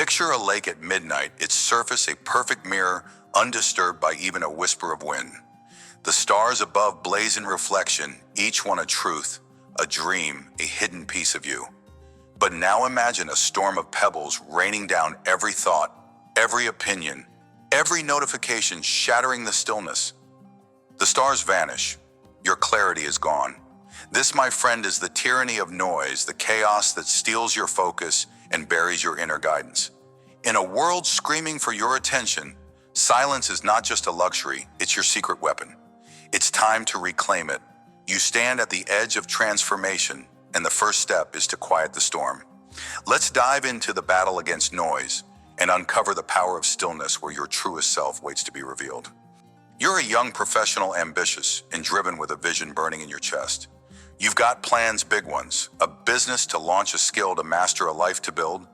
Picture a lake at midnight, its surface a perfect mirror, undisturbed by even a whisper of wind. The stars above blaze in reflection, each one a truth, a dream, a hidden piece of you. But now imagine a storm of pebbles raining down every thought, every opinion, every notification, shattering the stillness. The stars vanish. Your clarity is gone. This, my friend, is the tyranny of noise, the chaos that steals your focus and buries your inner guidance. In a world screaming for your attention, silence is not just a luxury, it's your secret weapon. It's time to reclaim it. You stand at the edge of transformation, and the first step is to quiet the storm. Let's dive into the battle against noise and uncover the power of stillness where your truest self waits to be revealed. You're a young professional, ambitious, and driven with a vision burning in your chest. You've got plans, big ones, a business to launch, a skill to master, a life to build.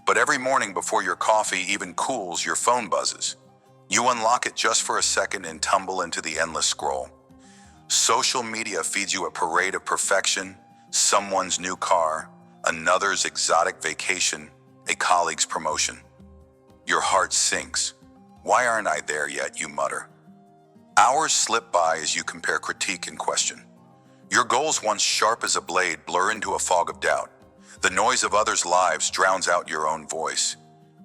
But every morning before your coffee even cools, your phone buzzes. You unlock it just for a second and tumble into the endless scroll. Social media feeds you a parade of perfection, someone's new car, another's exotic vacation, a colleague's promotion. Your heart sinks. Why aren't I there yet, you mutter. Hours slip by as you compare, critique, and question. Your goals, once sharp as a blade, blur into a fog of doubt. The noise of others' lives drowns out your own voice.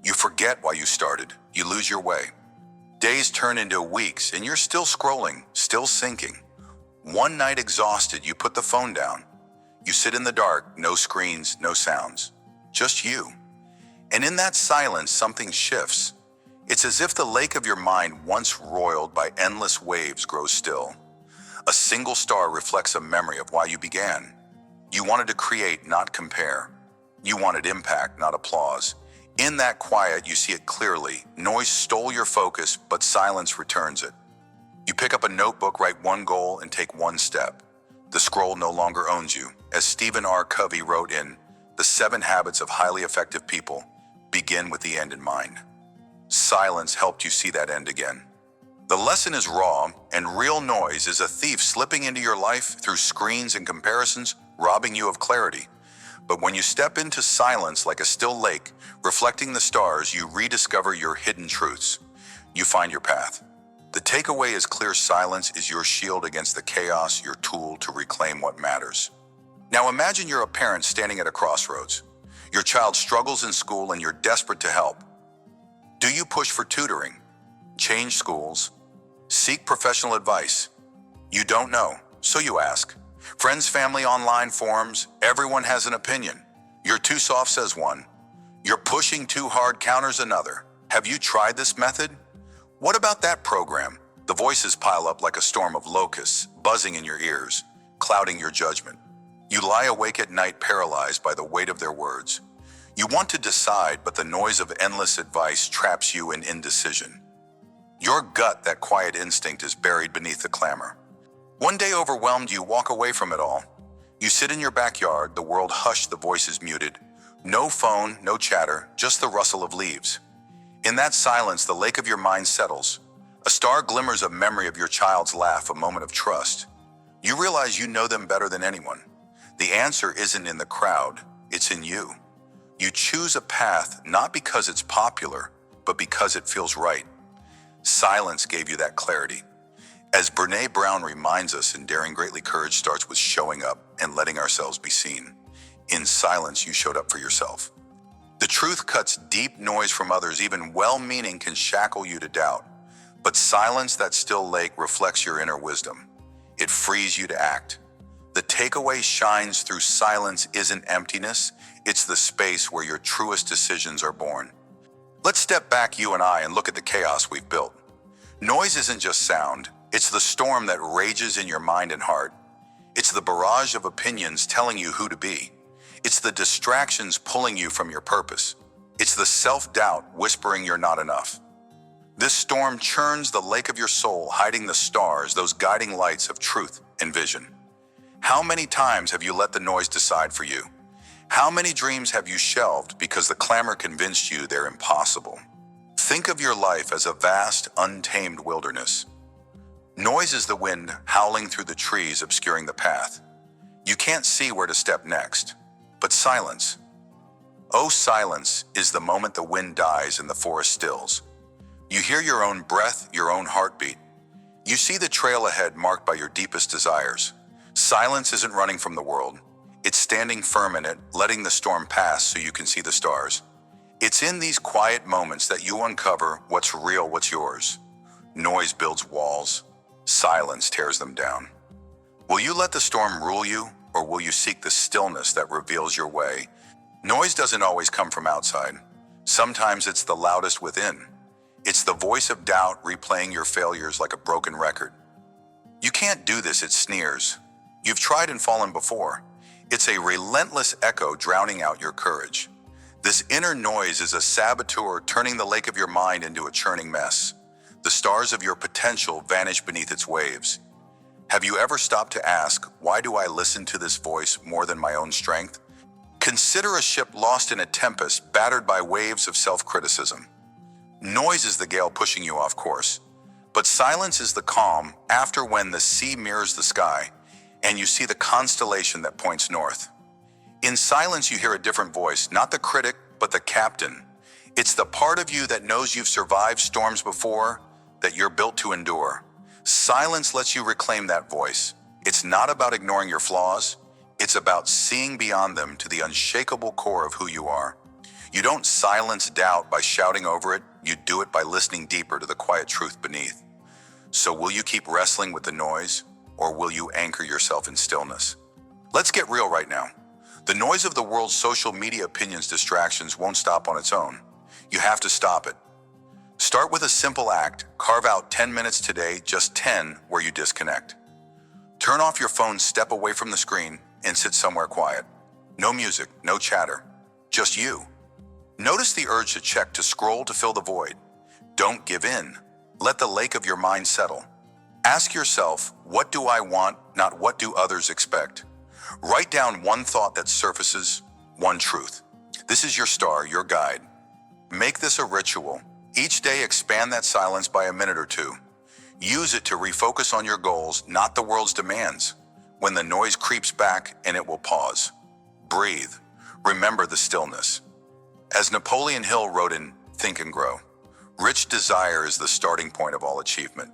You forget why you started. You lose your way. Days turn into weeks, and you're still scrolling, still sinking. One night exhausted, you put the phone down. You sit in the dark, no screens, no sounds, just you. And in that silence, something shifts. It's as if the lake of your mind, once roiled by endless waves, grows still. A single star reflects a memory of why you began. You wanted to create, not compare. You wanted impact, not applause. In that quiet, you see it clearly. Noise stole your focus, but silence returns it. You pick up a notebook, write one goal, and take one step. The scroll no longer owns you. As Stephen R. Covey wrote in The 7 Habits of Highly Effective People, begin with the end in mind. Silence helped you see that end again. The lesson is raw, and real noise is a thief slipping into your life through screens and comparisons, robbing you of clarity. But when you step into silence like a still lake, reflecting the stars, you rediscover your hidden truths. You find your path. The takeaway is clear: silence is your shield against the chaos, your tool to reclaim what matters. Now imagine you're a parent standing at a crossroads. Your child struggles in school and you're desperate to help. Do you push for tutoring? Change schools? Seek professional advice? You don't know, so you ask. Friends, family, online forums, everyone has an opinion. You're too soft, says one. You're pushing too hard, counters another. Have you tried this method? What about that program? The voices pile up like a storm of locusts, buzzing in your ears, clouding your judgment. You lie awake at night, paralyzed by the weight of their words. You want to decide, but the noise of endless advice traps you in indecision. Your gut, that quiet instinct, is buried beneath the clamor. One day, overwhelmed, you walk away from it all. You sit in your backyard, the world hushed, the voices muted. No phone, no chatter, just the rustle of leaves. In that silence, the lake of your mind settles. A star glimmers, a memory of your child's laugh, a moment of trust. You realize you know them better than anyone. The answer isn't in the crowd, it's in you. You choose a path not because it's popular, but because it feels right. Silence gave you that clarity. As Brené Brown reminds us in Daring Greatly, courage starts with showing up and letting ourselves be seen. In silence, you showed up for yourself. The truth cuts deep. Noise from others, even well-meaning, can shackle you to doubt. But silence, that still lake, reflects your inner wisdom. It frees you to act. The takeaway: shines through silence isn't emptiness, it's the space where your truest decisions are born. Let's step back, you and I, and look at the chaos we've built. Noise isn't just sound, it's the storm that rages in your mind and heart. It's the barrage of opinions telling you who to be. It's the distractions pulling you from your purpose. It's the self-doubt whispering you're not enough. This storm churns the lake of your soul, hiding the stars, those guiding lights of truth and vision. How many times have you let the noise decide for you? How many dreams have you shelved because the clamor convinced you they're impossible? Think of your life as a vast, untamed wilderness. Noise is the wind howling through the trees, obscuring the path. You can't see where to step next. But silence, Oh, silence is the moment the wind dies and the forest stills. You hear your own breath, your own heartbeat. You see the trail ahead marked by your deepest desires. Silence isn't running from the world. It's standing firm in it, letting the storm pass so you can see the stars. It's in these quiet moments that you uncover what's real, what's yours. Noise builds walls. Silence tears them down. Will you let the storm rule you, or will you seek the stillness that reveals your way? Noise doesn't always come from outside. Sometimes it's the loudest within. It's the voice of doubt replaying your failures like a broken record. You can't do this, it sneers. You've tried and fallen before. It's a relentless echo drowning out your courage. This inner noise is a saboteur turning the lake of your mind into a churning mess. The stars of your potential vanish beneath its waves. Have you ever stopped to ask, why do I listen to this voice more than my own strength? Consider a ship lost in a tempest, battered by waves of self-criticism. Noise is the gale pushing you off course, but silence is the calm after when the sea mirrors the sky and you see the constellation that points north. In silence, you hear a different voice, not the critic, but the captain. It's the part of you that knows you've survived storms before, that you're built to endure. Silence lets you reclaim that voice. It's not about ignoring your flaws. It's about seeing beyond them to the unshakable core of who you are. You don't silence doubt by shouting over it. You do it by listening deeper to the quiet truth beneath. So will you keep wrestling with the noise, or will you anchor yourself in stillness? Let's get real right now. The noise of the world's social media opinions, distractions won't stop on its own. You have to stop it. Start with a simple act. Carve out 10 minutes today, just 10, where you disconnect. Turn off your phone, step away from the screen, and sit somewhere quiet. No music, no chatter, just you. Notice the urge to check, to scroll, to fill the void. Don't give in. Let the lake of your mind settle. Ask yourself, what do I want, not what do others expect? Write down one thought that surfaces, one truth. This is your star, your guide. Make this a ritual. Each day, expand that silence by a minute or two. Use it to refocus on your goals, not the world's demands. When the noise creeps back, and it will pause. Breathe. Remember the stillness. As Napoleon Hill wrote in Think and Grow, rich desire is the starting point of all achievement.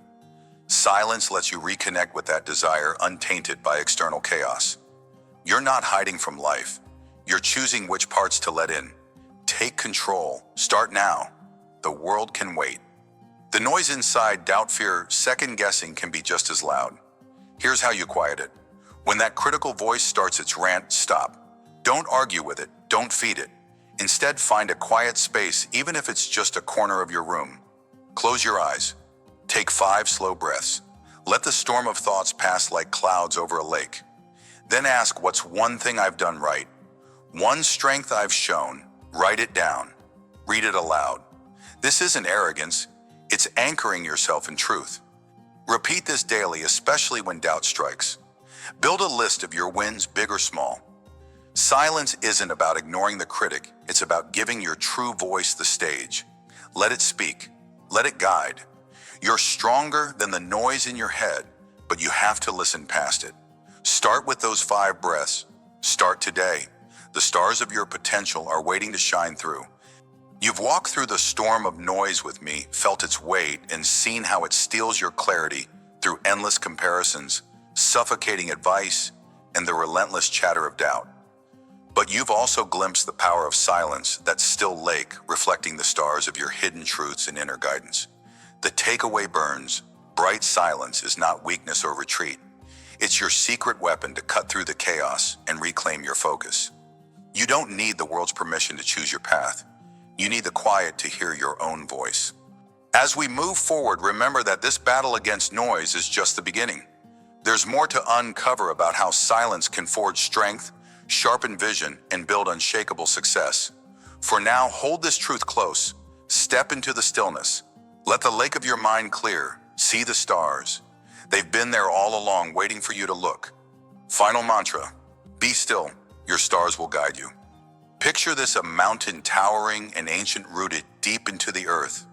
Silence lets you reconnect with that desire untainted by external chaos. You're not hiding from life. You're choosing which parts to let in. Take control. Start now. The world can wait. The noise inside, doubt, fear, second guessing can be just as loud. Here's how you quiet it. When that critical voice starts its rant, stop. Don't argue with it. Don't feed it. Instead, find a quiet space, even if it's just a corner of your room. Close your eyes. Take 5 slow breaths. Let the storm of thoughts pass like clouds over a lake. Then ask, what's one thing I've done right? One strength I've shown. Write it down. Read it aloud. This isn't arrogance. It's anchoring yourself in truth. Repeat this daily, especially when doubt strikes. Build a list of your wins, big or small. Silence isn't about ignoring the critic. It's about giving your true voice the stage. Let it speak. Let it guide. You're stronger than the noise in your head, but you have to listen past it. Start with those 5 breaths. Start today. The stars of your potential are waiting to shine through. You've walked through the storm of noise with me, felt its weight, and seen how it steals your clarity through endless comparisons, suffocating advice, and the relentless chatter of doubt. But you've also glimpsed the power of silence, that still lake reflecting the stars of your hidden truths and inner guidance. The takeaway burns. Bright silence is not weakness or retreat. It's your secret weapon to cut through the chaos and reclaim your focus. You don't need the world's permission to choose your path. You need the quiet to hear your own voice. As we move forward, remember that this battle against noise is just the beginning. There's more to uncover about how silence can forge strength, sharpen vision, and build unshakable success. For now, hold this truth close. Step into the stillness. Let the lake of your mind clear. See the stars. They've been there all along, waiting for you to look. Final mantra: be still. Your stars will guide you. Picture this: a mountain towering and ancient, rooted deep into the earth.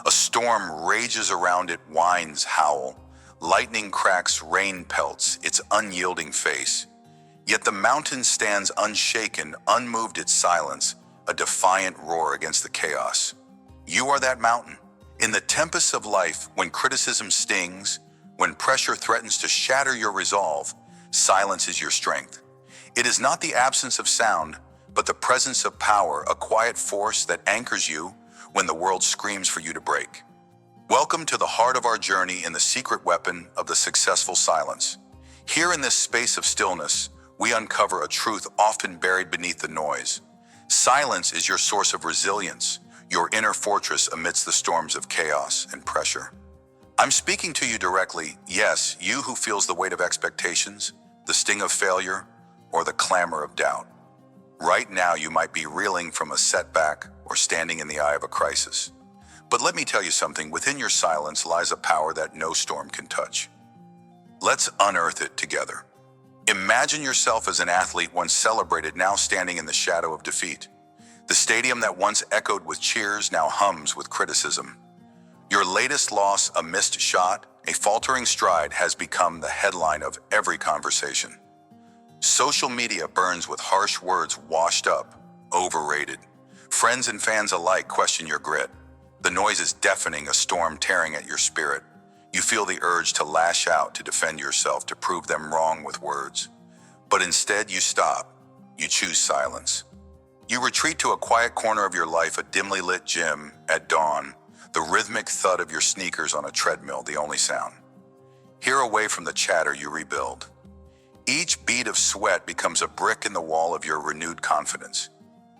A storm rages around it, winds howl. Lightning cracks, rain pelts its unyielding face. Yet the mountain stands unshaken, unmoved its silence, a defiant roar against the chaos. You are that mountain. In the tempests of life, when criticism stings, when pressure threatens to shatter your resolve, silence is your strength. It is not the absence of sound, but the presence of power, a quiet force that anchors you when the world screams for you to break. Welcome to the heart of our journey in the secret weapon of the successful silence. Here in this space of stillness, we uncover a truth often buried beneath the noise. Silence is your source of resilience, your inner fortress amidst the storms of chaos and pressure. I'm speaking to you directly, yes, you who feels the weight of expectations, the sting of failure, or the clamor of doubt. Right now you might be reeling from a setback or standing in the eye of a crisis. But let me tell you something, within your silence lies a power that no storm can touch. Let's unearth it together. Imagine yourself as an athlete once celebrated, now standing in the shadow of defeat. The stadium that once echoed with cheers now hums with criticism. Your latest loss, a missed shot, a faltering stride, has become the headline of every conversation. Social media burns with harsh words washed up, overrated. Friends and fans alike question your grit. The noise is deafening, a storm tearing at your spirit. You feel the urge to lash out, to defend yourself, to prove them wrong with words. But instead you stop. You choose silence. You retreat to a quiet corner of your life, a dimly lit gym at dawn, the rhythmic thud of your sneakers on a treadmill, the only sound. Here, away from the chatter, you rebuild. Each bead of sweat becomes a brick in the wall of your renewed confidence.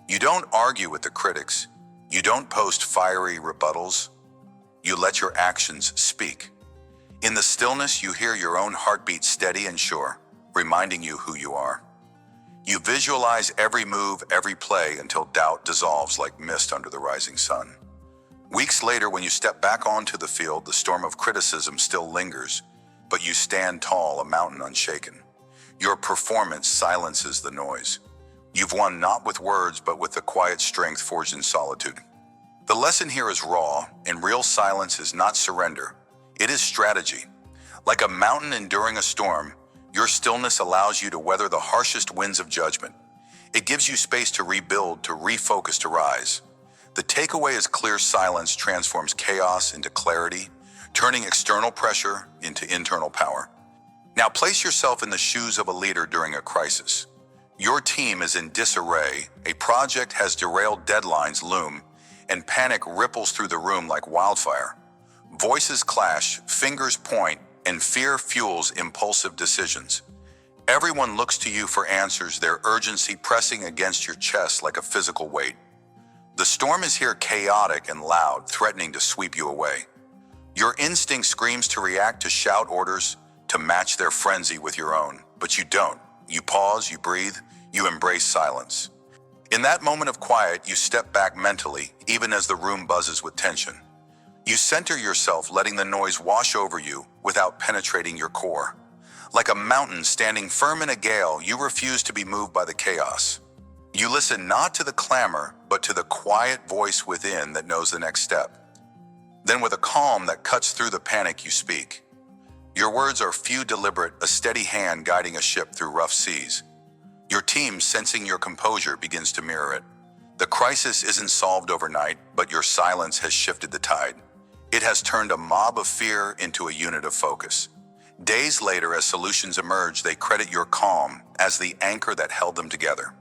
You don't argue with the critics. You don't post fiery rebuttals. You let your actions speak. In the stillness, you hear your own heartbeat steady and sure, reminding you who you are. You visualize every move, every play, until doubt dissolves like mist under the rising sun. Weeks later, when you step back onto the field, the storm of criticism still lingers, but you stand tall, a mountain unshaken. Your performance silences the noise. You've won not with words, but with the quiet strength forged in solitude. The lesson here is raw, and real silence is not surrender. It is strategy. Like a mountain enduring a storm, your stillness allows you to weather the harshest winds of judgment. It gives you space to rebuild, to refocus, to rise. The takeaway is clear: silence transforms chaos into clarity, turning external pressure into internal power. Now place yourself in the shoes of a leader during a crisis. Your team is in disarray, a project has derailed, deadlines loom, and panic ripples through the room like wildfire. Voices clash, fingers point, and fear fuels impulsive decisions. Everyone looks to you for answers, their urgency pressing against your chest like a physical weight. The storm is here, chaotic and loud, threatening to sweep you away. Your instinct screams to react, to shout orders, to match their frenzy with your own. But you don't. You pause, you breathe, you embrace silence. In that moment of quiet, you step back mentally, even as the room buzzes with tension. You center yourself, letting the noise wash over you without penetrating your core. Like a mountain standing firm in a gale, you refuse to be moved by the chaos. You listen not to the clamor, but to the quiet voice within that knows the next step. Then, with a calm that cuts through the panic, you speak. Your words are few, deliberate, a steady hand guiding a ship through rough seas. Your team, sensing your composure, begins to mirror it. The crisis isn't solved overnight, but your silence has shifted the tide. It has turned a mob of fear into a unit of focus. Days later, as solutions emerge, they credit your calm as the anchor that held them together.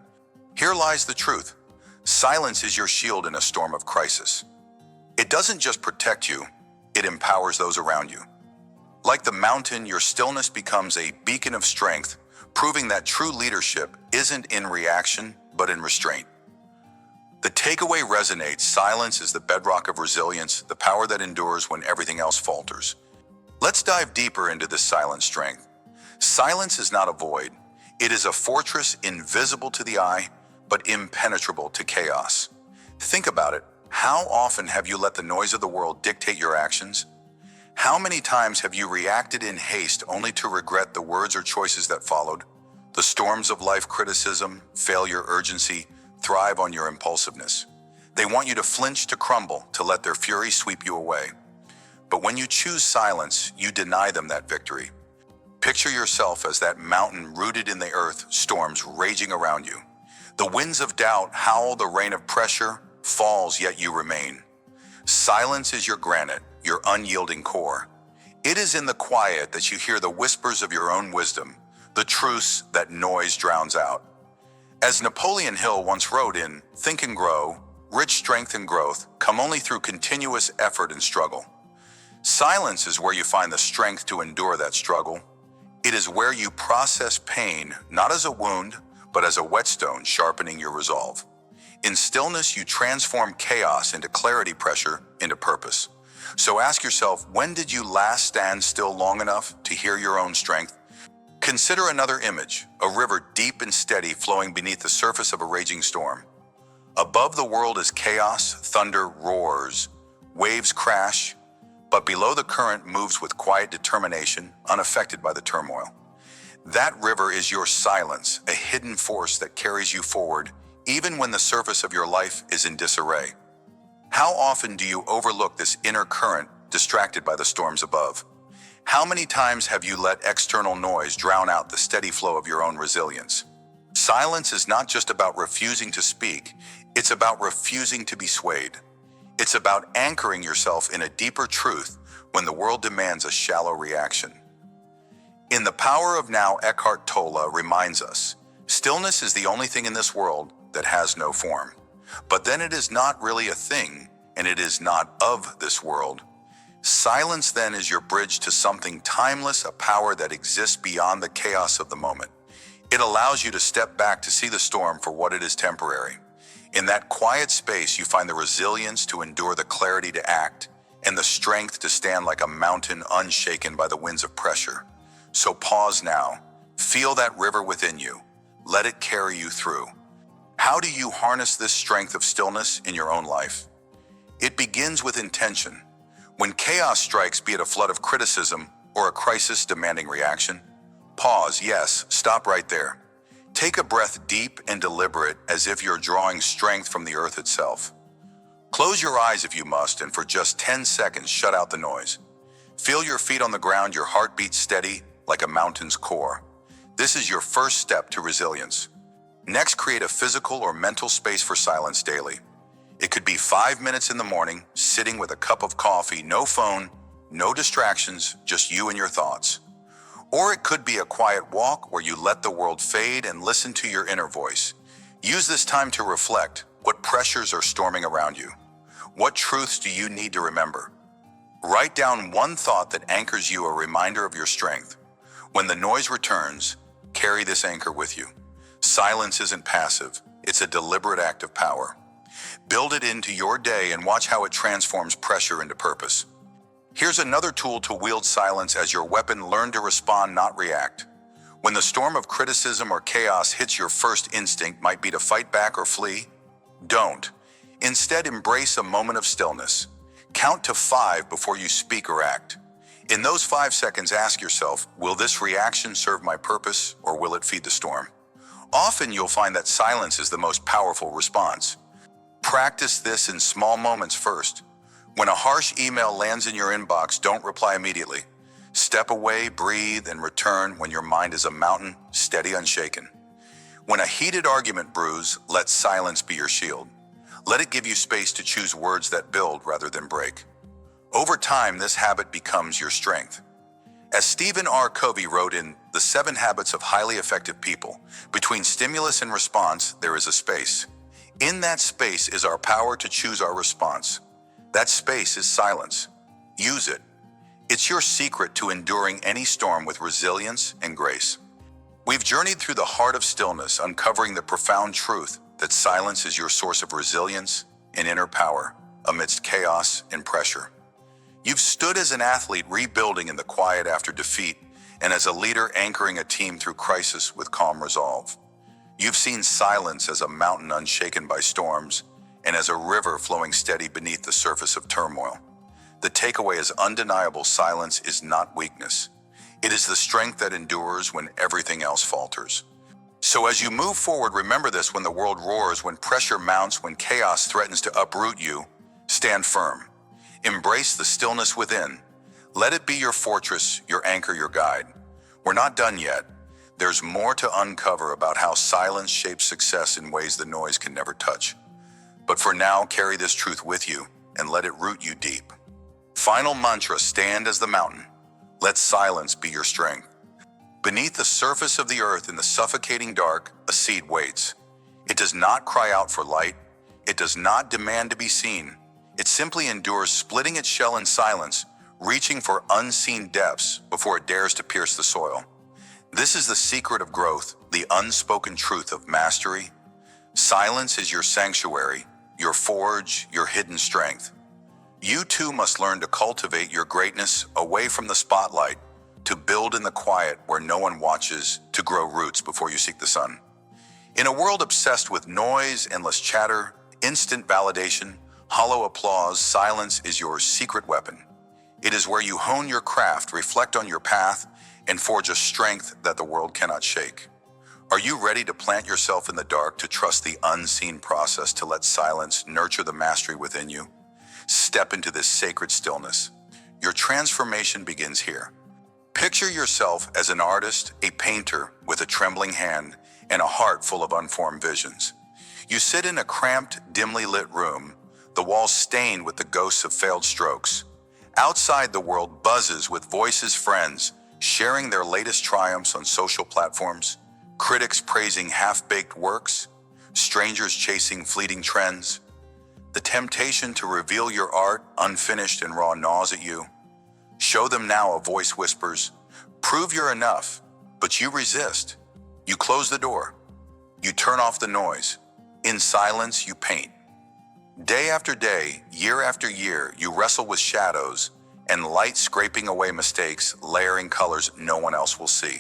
Here lies the truth. Silence is your shield in a storm of crisis. It doesn't just protect you, it empowers those around you. Like the mountain, your stillness becomes a beacon of strength, proving that true leadership isn't in reaction, but in restraint. The takeaway resonates: silence is the bedrock of resilience, the power that endures when everything else falters. Let's dive deeper into this silent strength. Silence is not a void. It is a fortress invisible to the eye, but impenetrable to chaos. Think about it. How often have you let the noise of the world dictate your actions? How many times have you reacted in haste only to regret the words or choices that followed? The storms of life, criticism, failure, urgency, thrive on your impulsiveness. They want you to flinch, to crumble, to let their fury sweep you away. But when you choose silence, you deny them that victory. Picture yourself as that mountain rooted in the earth, storms raging around you. The winds of doubt howl, the rain of pressure falls, yet you remain. Silence is your granite, your unyielding core. It is in the quiet that you hear the whispers of your own wisdom, the truths that noise drowns out. As Napoleon Hill once wrote in Think and Grow, rich strength and growth come only through continuous effort and struggle. Silence is where you find the strength to endure that struggle. It is where you process pain, not as a wound, but as a whetstone sharpening your resolve. In stillness, you transform chaos into clarity, pressure into purpose. So ask yourself, when did you last stand still long enough to hear your own strength? Consider another image, a river deep and steady flowing beneath the surface of a raging storm. Above the world is chaos, thunder roars, waves crash, but below the current moves with quiet determination, unaffected by the turmoil. That river is your silence, a hidden force that carries you forward, even when the surface of your life is in disarray. How often do you overlook this inner current, distracted by the storms above? How many times have you let external noise drown out the steady flow of your own resilience? Silence is not just about refusing to speak, it's about refusing to be swayed. It's about anchoring yourself in a deeper truth when the world demands a shallow reaction. In The Power of Now, Eckhart Tolle reminds us, stillness is the only thing in this world that has no form. But then it is not really a thing, and it is not of this world. Silence then is your bridge to something timeless, a power that exists beyond the chaos of the moment. It allows you to step back to see the storm for what it is, temporary. In that quiet space, you find the resilience to endure, the clarity to act, and the strength to stand like a mountain unshaken by the winds of pressure. So pause now, feel that river within you, let it carry you through. How do you harness this strength of stillness in your own life? It begins with intention. When chaos strikes, be it a flood of criticism or a crisis demanding reaction, pause, yes, stop right there. Take a breath deep and deliberate, as if you're drawing strength from the earth itself. Close your eyes if you must, and for just 10 seconds, shut out the noise. Feel your feet on the ground, your heartbeat steady like a mountain's core. This is your first step to resilience. Next, create a physical or mental space for silence daily. It could be 5 minutes in the morning, sitting with a cup of coffee, no phone, no distractions, just you and your thoughts. Or it could be a quiet walk where you let the world fade and listen to your inner voice. Use this time to reflect. What pressures are storming around you? What truths do you need to remember? Write down one thought that anchors you, a reminder of your strength. When the noise returns, carry this anchor with you. Silence isn't passive, it's a deliberate act of power. Build it into your day and watch how it transforms pressure into purpose. Here's another tool to wield silence as your weapon. Learn to respond, not react. When the storm of criticism or chaos hits, your first instinct might be to fight back or flee. Don't. Instead, embrace a moment of stillness. Count to 5 before you speak or act. In those 5 seconds, ask yourself, will this reaction serve my purpose or will it feed the storm? Often you'll find that silence is the most powerful response. Practice this in small moments first. When a harsh email lands in your inbox, don't reply immediately. Step away, breathe, and return when your mind is a mountain, steady, unshaken. When a heated argument brews, let silence be your shield. Let it give you space to choose words that build rather than break. Over time, this habit becomes your strength. As Stephen R. Covey wrote in The 7 Habits of Highly Effective People, between stimulus and response, there is a space. In that space is our power to choose our response. That space is silence. Use it. It's your secret to enduring any storm with resilience and grace. We've journeyed through the heart of stillness, uncovering the profound truth that silence is your source of resilience and inner power amidst chaos and pressure. You've stood as an athlete rebuilding in the quiet after defeat, and as a leader anchoring a team through crisis with calm resolve. You've seen silence as a mountain unshaken by storms, and as a river flowing steady beneath the surface of turmoil. The takeaway is undeniable: silence is not weakness. It is the strength that endures when everything else falters. So as you move forward, remember this: when the world roars, when pressure mounts, when chaos threatens to uproot you, stand firm. Embrace the stillness within. Let it be your fortress, your anchor, your guide. We're not done yet. There's more to uncover about how silence shapes success in ways the noise can never touch. But for now, carry this truth with you and let it root you deep. Final mantra: stand as the mountain. Let silence be your strength. Beneath the surface of the earth in the suffocating dark, a seed waits. It does not cry out for light. It does not demand to be seen. It simply endures, splitting its shell in silence, reaching for unseen depths before it dares to pierce the soil. This is the secret of growth, the unspoken truth of mastery. Silence is your sanctuary, your forge, your hidden strength. You too must learn to cultivate your greatness away from the spotlight, to build in the quiet where no one watches, to grow roots before you seek the sun. In a world obsessed with noise, endless chatter, instant validation, hollow applause, silence is your secret weapon. It is where you hone your craft, reflect on your path, and forge a strength that the world cannot shake. Are you ready to plant yourself in the dark, to trust the unseen process, to let silence nurture the mastery within you? Step into this sacred stillness. Your transformation begins here. Picture yourself as an artist, a painter with a trembling hand and a heart full of unformed visions. You sit in a cramped, dimly lit room, the walls stained with the ghosts of failed strokes. Outside, the world buzzes with voices, friends sharing their latest triumphs on social platforms, critics praising half-baked works, strangers chasing fleeting trends. The temptation to reveal your art, unfinished and raw, gnaws at you. Show them now, a voice whispers. Prove you're enough, but you resist. You close the door. You turn off the noise. In silence, you paint. Day after day, year after year, you wrestle with shadows and light, scraping away mistakes, layering colors no one else will see.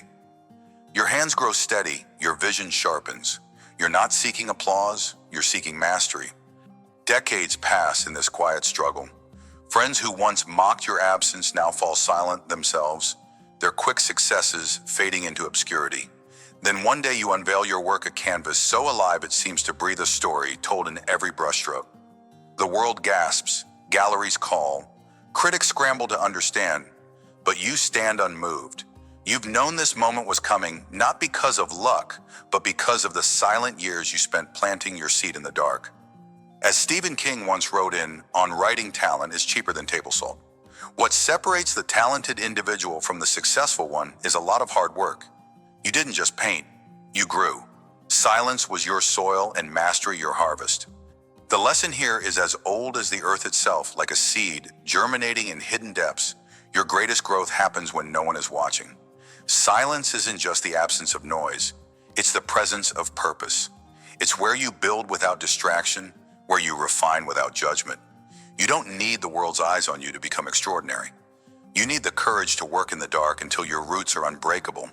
Your hands grow steady, your vision sharpens. You're not seeking applause, you're seeking mastery. Decades pass in this quiet struggle. Friends who once mocked your absence now fall silent themselves, their quick successes fading into obscurity. Then one day you unveil your work, a canvas so alive it seems to breathe a story told in every brushstroke. The world gasps, galleries call, critics scramble to understand, but you stand unmoved. You've known this moment was coming, not because of luck, but because of the silent years you spent planting your seed in the dark. As Stephen King once wrote on writing, talent is cheaper than table salt. What separates the talented individual from the successful one is a lot of hard work. You didn't just paint, you grew. Silence was your soil and mastery your harvest. The lesson here is as old as the earth itself, like a seed germinating in hidden depths. Your greatest growth happens when no one is watching. Silence isn't just the absence of noise, it's the presence of purpose. It's where you build without distraction, where you refine without judgment. You don't need the world's eyes on you to become extraordinary. You need the courage to work in the dark until your roots are unbreakable.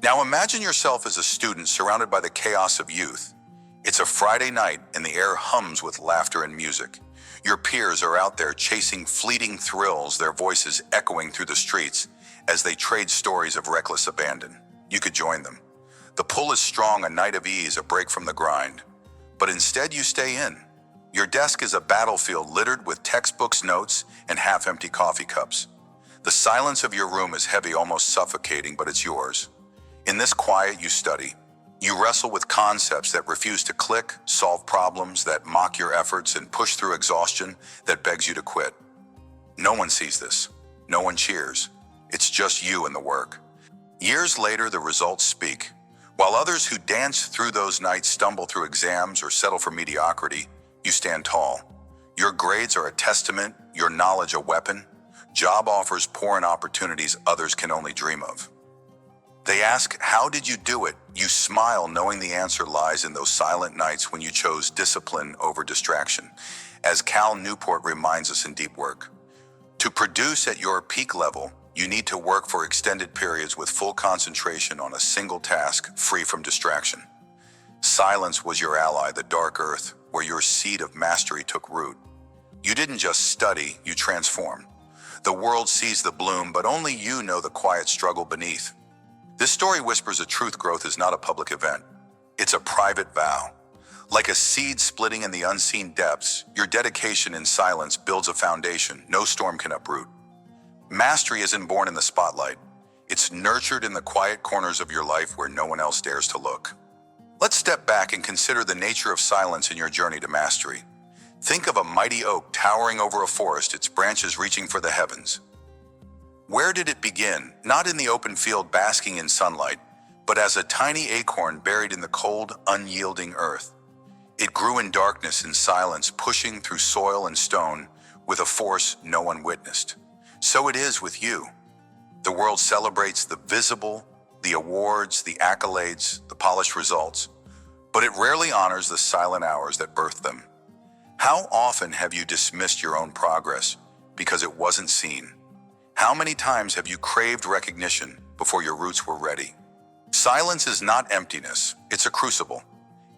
Now imagine yourself as a student surrounded by the chaos of youth. It's a Friday night and the air hums with laughter and music. Your peers are out there chasing fleeting thrills, their voices echoing through the streets as they trade stories of reckless abandon. You could join them. The pull is strong, a night of ease, a break from the grind. But instead you stay in. Your desk is a battlefield littered with textbooks, notes, and half-empty coffee cups. The silence of your room is heavy, almost suffocating, but it's yours. In this quiet you study. You wrestle with concepts that refuse to click, solve problems that mock your efforts, and push through exhaustion that begs you to quit. No one sees this. No one cheers. It's just you and the work. Years later, the results speak. While others who dance through those nights stumble through exams or settle for mediocrity, you stand tall. Your grades are a testament, your knowledge a weapon. Job offers pour in opportunities others can only dream of. They ask, how did you do it? You smile, knowing the answer lies in those silent nights when you chose discipline over distraction. As Cal Newport reminds us in Deep Work, to produce at your peak level, you need to work for extended periods with full concentration on a single task, free from distraction. Silence was your ally, the dark earth, where your seed of mastery took root. You didn't just study, you transformed. The world sees the bloom, but only you know the quiet struggle beneath. This story whispers a truth: growth is not a public event. It's a private vow. Like a seed splitting in the unseen depths, your dedication in silence builds a foundation no storm can uproot. Mastery isn't born in the spotlight. It's nurtured in the quiet corners of your life where no one else dares to look. Let's step back and consider the nature of silence in your journey to mastery. Think of a mighty oak towering over a forest, its branches reaching for the heavens. Where did it begin? Not in the open field basking in sunlight, but as a tiny acorn buried in the cold, unyielding earth. It grew in darkness and silence, pushing through soil and stone with a force no one witnessed. So it is with you. The world celebrates the visible, the awards, the accolades, the polished results, but it rarely honors the silent hours that birthed them. How often have you dismissed your own progress because it wasn't seen? How many times have you craved recognition before your roots were ready? Silence is not emptiness, it's a crucible.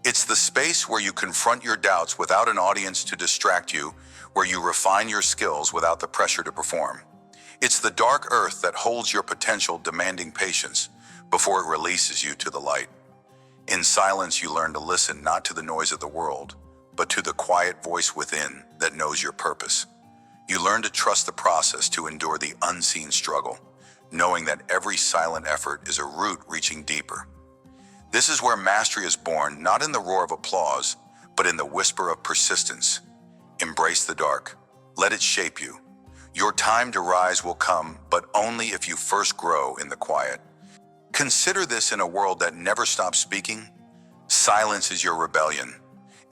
It's the space where you confront your doubts without an audience to distract you, where you refine your skills without the pressure to perform. It's the dark earth that holds your potential, demanding patience before it releases you to the light. In silence, you learn to listen not to the noise of the world, but to the quiet voice within that knows your purpose. You learn to trust the process, to endure the unseen struggle, knowing that every silent effort is a root reaching deeper. This is where mastery is born, not in the roar of applause, but in the whisper of persistence. Embrace the dark. Let it shape you. Your time to rise will come, but only if you first grow in the quiet. Consider this: in a world that never stops speaking, silence is your rebellion.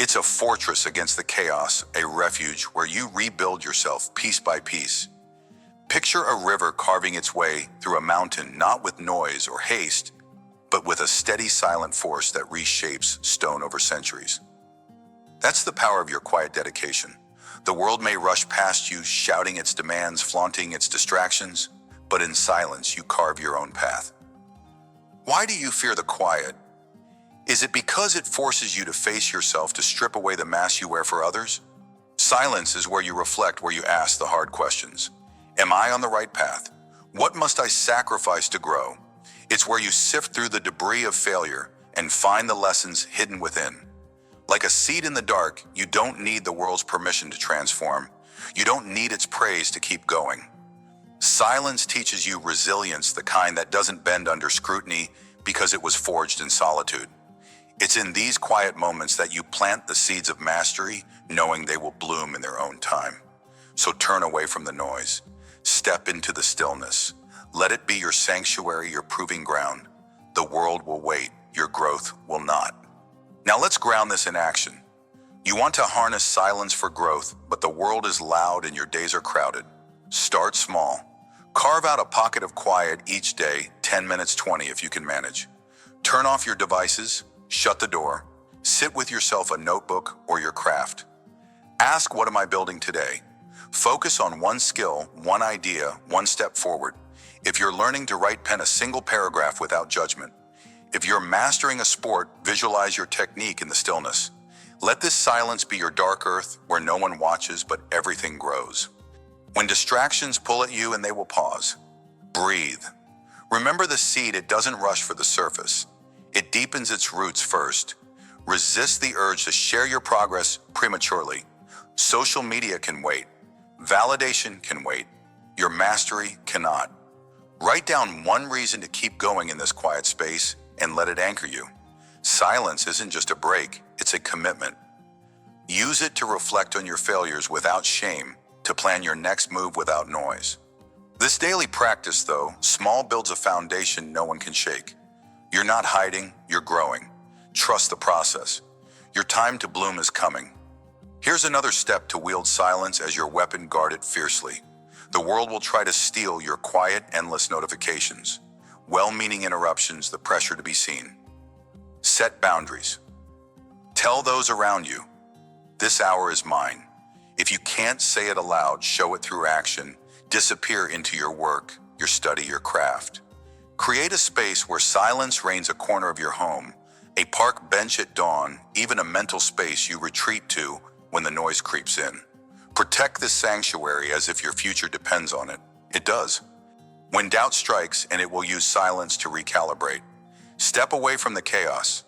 It's a fortress against the chaos, a refuge where you rebuild yourself piece by piece. Picture a river carving its way through a mountain, not with noise or haste, but with a steady, silent force that reshapes stone over centuries. That's the power of your quiet dedication. The world may rush past you, shouting its demands, flaunting its distractions, but in silence you carve your own path. Why do you fear the quiet? Is it because it forces you to face yourself, to strip away the mask you wear for others? Silence is where you reflect, where you ask the hard questions. Am I on the right path? What must I sacrifice to grow? It's where you sift through the debris of failure and find the lessons hidden within. Like a seed in the dark, you don't need the world's permission to transform. You don't need its praise to keep going. Silence teaches you resilience, the kind that doesn't bend under scrutiny because it was forged in solitude. It's in these quiet moments that you plant the seeds of mastery, knowing they will bloom in their own time. So turn away from the noise. Step into the stillness. Let it be your sanctuary, your proving ground. The world will wait, your growth will not. Now let's ground this in action. You want to harness silence for growth, but the world is loud and your days are crowded. Start small. Carve out a pocket of quiet each day, 10 minutes, 20 if you can manage. Turn off your devices, shut the door, sit with yourself, a notebook or your craft. Ask, what am I building today? Focus on one skill, one idea, one step forward. If you're learning to write, pen a single paragraph without judgment. If you're mastering a sport, visualize your technique in the stillness. Let this silence be your dark earth where no one watches but everything grows. When distractions pull at you, and they will pause, breathe. Remember the seed, it doesn't rush for the surface. It deepens its roots first. Resist the urge to share your progress prematurely. Social media can wait. Validation can wait. Your mastery cannot. Write down one reason to keep going in this quiet space and let it anchor you. Silence isn't just a break, it's a commitment. Use it to reflect on your failures without shame, to plan your next move without noise. This daily practice, though small, builds a foundation no one can shake. You're not hiding, you're growing. Trust the process. Your time to bloom is coming. Here's another step to wield silence as your weapon. Guard it fiercely. The world will try to steal your quiet, endless notifications, well-meaning interruptions, the pressure to be seen. Set boundaries. Tell those around you, this hour is mine. If you can't say it aloud, show it through action. Disappear into your work, your study, your craft. Create a space where silence reigns, a corner of your home, a park bench at dawn, even a mental space you retreat to when the noise creeps in. Protect this sanctuary as if your future depends on it. It does. When doubt strikes, and it will use silence to recalibrate. Step away from the chaos.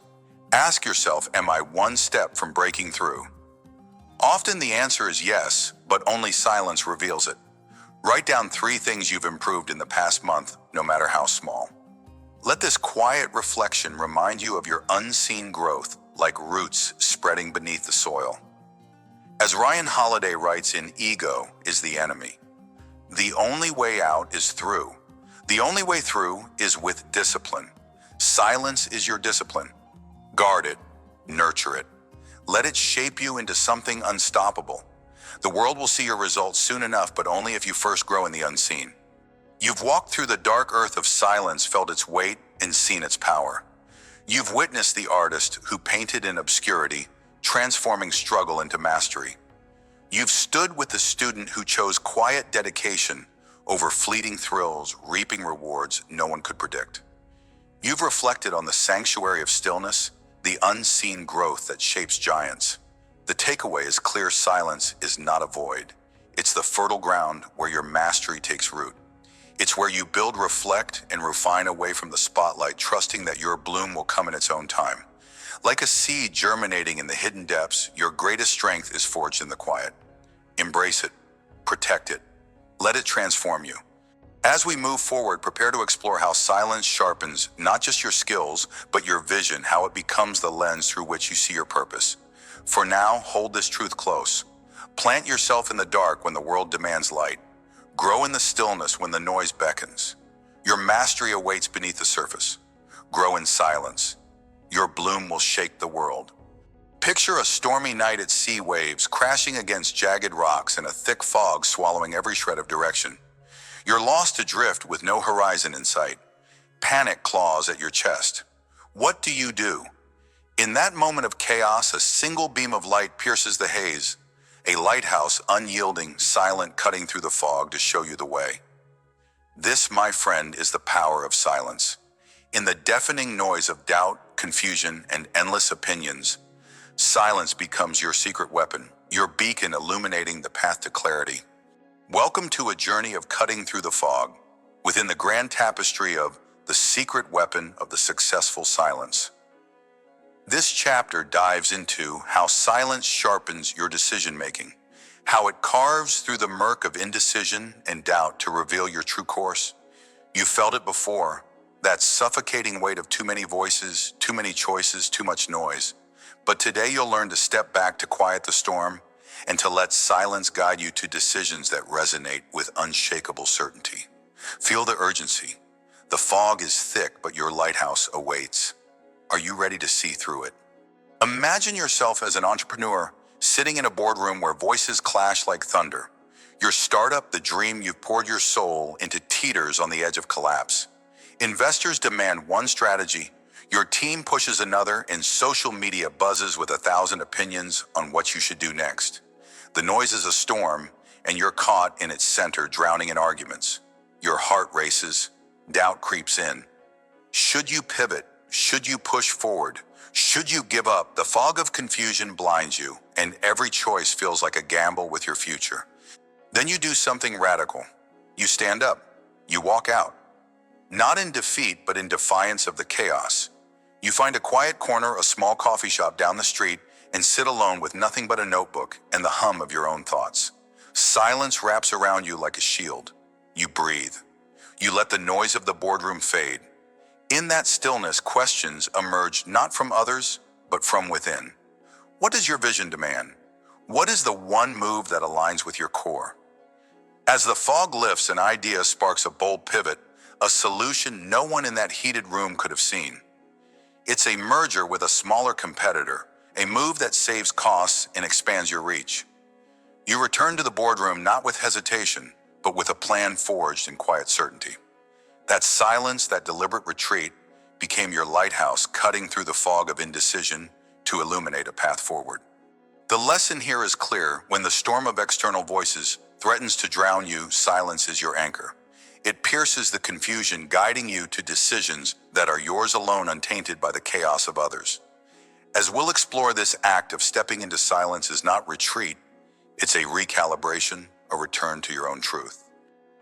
Ask yourself, am I one step from breaking through? Often the answer is yes, but only silence reveals it. Write down 3 things you've improved in the past month, no matter how small. Let this quiet reflection remind you of your unseen growth, like roots spreading beneath the soil. As Ryan Holiday writes in Ego is the Enemy, the only way out is through. The only way through is with discipline. Silence is your discipline. Guard it, nurture it. Let it shape you into something unstoppable. The world will see your results soon enough, but only if you first grow in the unseen. You've walked through the dark earth of silence, felt its weight, and seen its power. You've witnessed the artist who painted in obscurity, transforming struggle into mastery. You've stood with the student who chose quiet dedication over fleeting thrills, reaping rewards no one could predict. You've reflected on the sanctuary of stillness, the unseen growth that shapes giants. The takeaway is clear: silence is not a void. It's the fertile ground where your mastery takes root. It's where you build, reflect, and refine away from the spotlight, trusting that your bloom will come in its own time. Like a seed germinating in the hidden depths, your greatest strength is forged in the quiet. Embrace it, protect it, let it transform you. As we move forward, prepare to explore how silence sharpens not just your skills, but your vision, how it becomes the lens through which you see your purpose. For now, hold this truth close. Plant yourself in the dark when the world demands light. Grow in the stillness when the noise beckons. Your mastery awaits beneath the surface. Grow in silence. Your bloom will shake the world. Picture a stormy night at sea, waves crashing against jagged rocks and a thick fog swallowing every shred of direction. You're lost adrift with no horizon in sight. Panic claws at your chest. What do you do? In that moment of chaos, a single beam of light pierces the haze. A lighthouse, unyielding, silent, cutting through the fog to show you the way. This, my friend, is the power of silence. In the deafening noise of doubt, confusion, and endless opinions, silence becomes your secret weapon, your beacon illuminating the path to clarity. Welcome to a journey of cutting through the fog, within the grand tapestry of the secret weapon of the successful silence. This chapter dives into how silence sharpens your decision-making, how it carves through the murk of indecision and doubt to reveal your true course. You felt it before, that suffocating weight of too many voices, too many choices, too much noise. But today you'll learn to step back to quiet the storm and to let silence guide you to decisions that resonate with unshakable certainty. Feel the urgency. The fog is thick, but your lighthouse awaits. Are you ready to see through it? Imagine yourself as an entrepreneur sitting in a boardroom where voices clash like thunder. Your startup, the dream you've poured your soul into, teeters on the edge of collapse. Investors demand one strategy, your team pushes another, and social media buzzes with 1,000 opinions on what you should do next. The noise is a storm, and you're caught in its center, drowning in arguments. Your heart races, doubt creeps in. Should you pivot? Should you push forward? Should you give up? The fog of confusion blinds you, and every choice feels like a gamble with your future. Then you do something radical. You stand up. You walk out. Not in defeat, but in defiance of the chaos. You find a quiet corner, a small coffee shop down the street, and sit alone with nothing but a notebook and the hum of your own thoughts. Silence wraps around you like a shield. You breathe. You let the noise of the boardroom fade. In that stillness, questions emerge not from others, but from within. What does your vision demand? What is the one move that aligns with your core? As the fog lifts, an idea sparks a bold pivot, a solution no one in that heated room could have seen. It's a merger with a smaller competitor, a move that saves costs and expands your reach. You return to the boardroom not with hesitation, but with a plan forged in quiet certainty. That silence, that deliberate retreat, became your lighthouse, cutting through the fog of indecision to illuminate a path forward. The lesson here is clear: when the storm of external voices threatens to drown you, silence is your anchor. It pierces the confusion, guiding you to decisions that are yours alone, untainted by the chaos of others. As we'll explore, this act of stepping into silence is not retreat, it's a recalibration, a return to your own truth.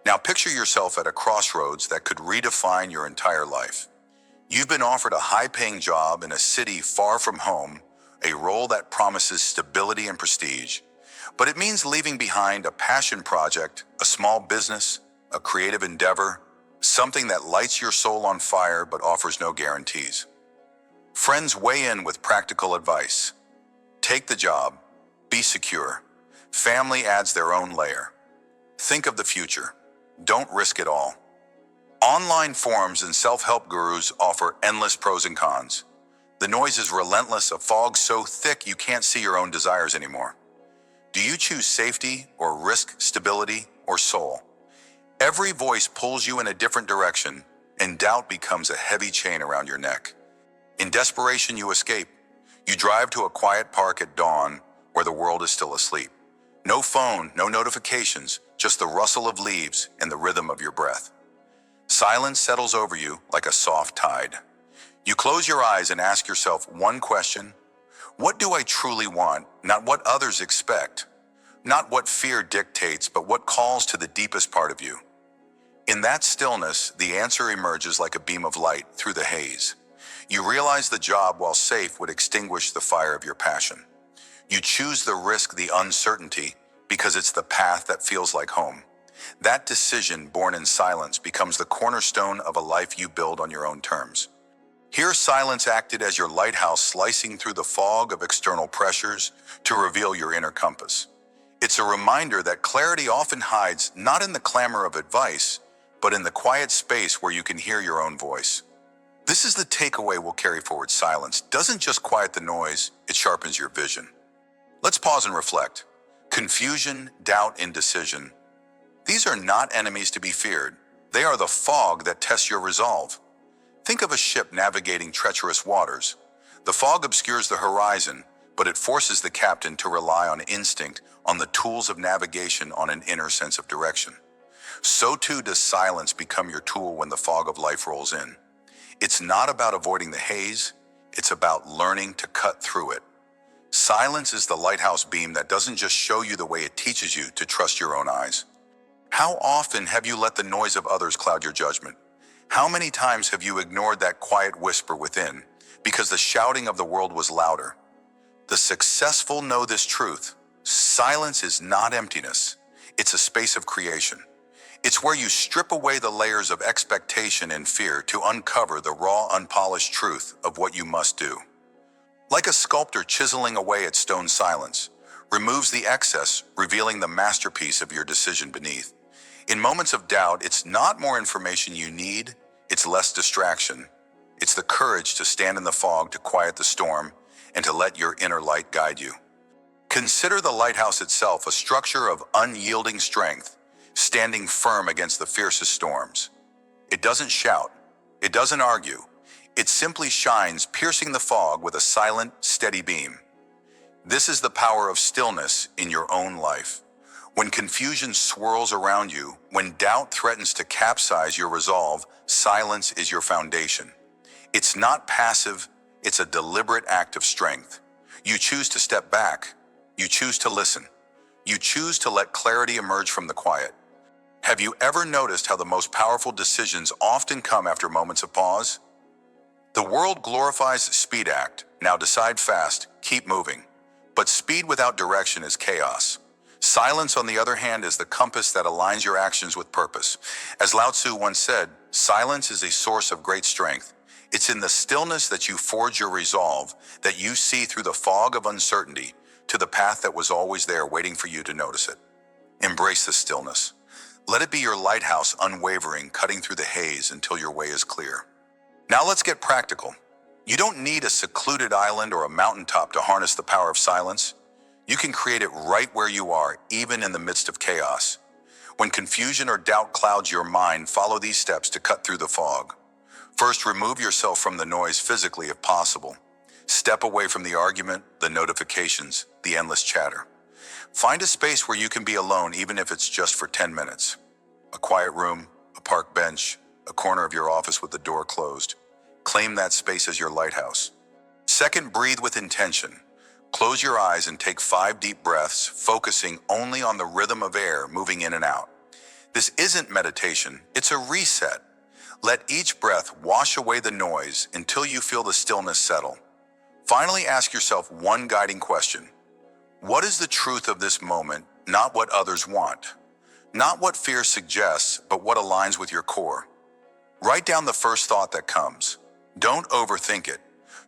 Now picture yourself at a crossroads that could redefine your entire life. You've been offered a high-paying job in a city far from home, a role that promises stability and prestige. but it means leaving behind a passion project, a small business, a creative endeavor, something that lights your soul on fire but offers no guarantees. Friends weigh in with practical advice. Take the job. Be secure. Family adds their own layer. Think of the future. Don't risk it all. Online forums and self-help gurus offer endless pros and cons. The noise is relentless, a fog so thick you can't see your own desires anymore. Do you choose safety or risk stability or soul? Every voice pulls you in a different direction, and doubt becomes a heavy chain around your neck. In desperation, you escape. You drive to a quiet park at dawn where the world is still asleep. No phone, no notifications, just the rustle of leaves and the rhythm of your breath. Silence settles over you like a soft tide. You close your eyes and ask yourself one question. What do I truly want, not what others expect? Not what fear dictates, but what calls to the deepest part of you. In that stillness, the answer emerges like a beam of light through the haze. You realize the job, while safe, would extinguish the fire of your passion. You choose the risk, the uncertainty, because it's the path that feels like home. That decision, born in silence, becomes the cornerstone of a life you build on your own terms. Here, silence acted as your lighthouse, slicing through the fog of external pressures to reveal your inner compass. It's a reminder that clarity often hides not in the clamor of advice, but in the quiet space where you can hear your own voice. This is the takeaway we'll carry forward. Silence doesn't just quiet the noise, it sharpens your vision. Let's pause and reflect. Confusion, doubt, indecision. These are not enemies to be feared. They are the fog that tests your resolve. Think of a ship navigating treacherous waters. The fog obscures the horizon, but it forces the captain to rely on instinct, on the tools of navigation, on an inner sense of direction. So too does silence become your tool when the fog of life rolls in. It's not about avoiding the haze, it's about learning to cut through it. Silence is the lighthouse beam that doesn't just show you the way, it teaches you to trust your own eyes. How often have you let the noise of others cloud your judgment? How many times have you ignored that quiet whisper within because the shouting of the world was louder? The successful know this truth. Silence is not emptiness. It's a space of creation. It's where you strip away the layers of expectation and fear to uncover the raw, unpolished truth of what you must do. Like a sculptor chiseling away at stone, silence removes the excess, revealing the masterpiece of your decision beneath. In moments of doubt, it's not more information you need, it's less distraction. It's the courage to stand in the fog, to quiet the storm, and to let your inner light guide you. Consider the lighthouse itself, a structure of unyielding strength, standing firm against the fiercest storms. It doesn't shout, it doesn't argue, it simply shines, piercing the fog with a silent, steady beam. This is the power of stillness in your own life. When confusion swirls around you, when doubt threatens to capsize your resolve, silence is your foundation. It's not passive, it's a deliberate act of strength. You choose to step back, you choose to listen, you choose to let clarity emerge from the quiet. Have you ever noticed how the most powerful decisions often come after moments of pause? The world glorifies speed. Act, now decide fast, keep moving. But speed without direction is chaos. Silence, on the other hand, is the compass that aligns your actions with purpose. As Lao Tzu once said, silence is a source of great strength. It's in the stillness that you forge your resolve, that you see through the fog of uncertainty to the path that was always there waiting for you to notice it. Embrace the stillness. Let it be your lighthouse, unwavering, cutting through the haze until your way is clear. Now let's get practical. You don't need a secluded island or a mountaintop to harness the power of silence. You can create it right where you are, even in the midst of chaos. When confusion or doubt clouds your mind, follow these steps to cut through the fog. First, remove yourself from the noise physically if possible. Step away from the argument, the notifications, the endless chatter. Find a space where you can be alone, even if it's just for 10 minutes. A quiet room, a park bench, a corner of your office with the door closed. Claim that space as your lighthouse. Second, breathe with intention. Close your eyes and take 5 deep breaths, focusing only on the rhythm of air moving in and out. This isn't meditation, it's a reset. Let each breath wash away the noise until you feel the stillness settle. Finally, ask yourself one guiding question. What is the truth of this moment, not what others want? Not what fear suggests, but what aligns with your core. Write down the first thought that comes. Don't overthink it.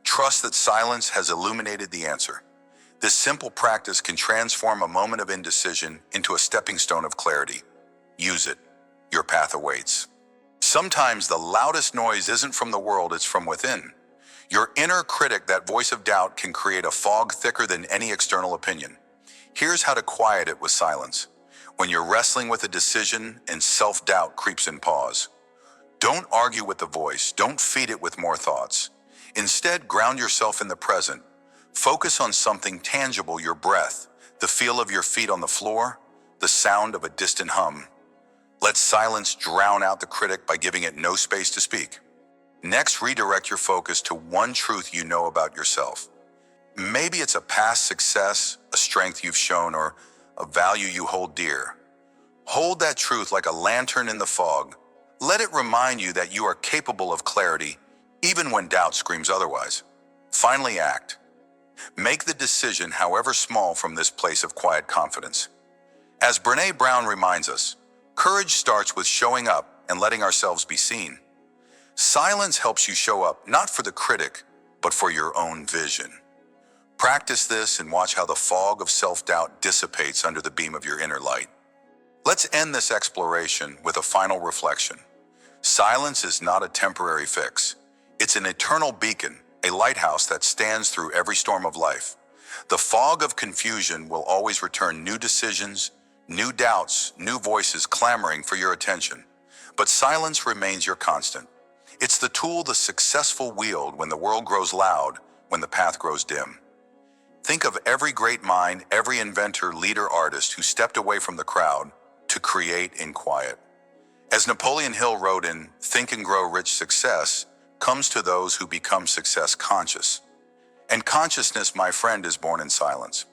Trust that silence has illuminated the answer. This simple practice can transform a moment of indecision into a stepping stone of clarity. Use it. Your path awaits. Sometimes the loudest noise isn't from the world, it's from within. Your inner critic, that voice of doubt, can create a fog thicker than any external opinion. Here's how to quiet it with silence. When you're wrestling with a decision and self-doubt creeps in, pause. Don't argue with the voice. Don't feed it with more thoughts. Instead, ground yourself in the present. Focus on something tangible, your breath, the feel of your feet on the floor, the sound of a distant hum. Let silence drown out the critic by giving it no space to speak. Next, redirect your focus to one truth you know about yourself. Maybe it's a past success, a strength you've shown, or a value you hold dear. Hold that truth like a lantern in the fog. Let it remind you that you are capable of clarity, even when doubt screams otherwise. Finally, act. Make the decision, however small, from this place of quiet confidence. As Brené Brown reminds us, courage starts with showing up and letting ourselves be seen. Silence helps you show up, not for the critic, but for your own vision. Practice this and watch how the fog of self-doubt dissipates under the beam of your inner light. Let's end this exploration with a final reflection. Silence is not a temporary fix. It's an eternal beacon, a lighthouse that stands through every storm of life. The fog of confusion will always return new decisions, new doubts, new voices clamoring for your attention. But silence remains your constant. It's the tool the successful wield when the world grows loud, when the path grows dim. Think of every great mind, every inventor, leader, artist who stepped away from the crowd to create in quiet. As Napoleon Hill wrote in Think and Grow Rich, success comes to those who become success conscious. And consciousness, my friend, is born in silence.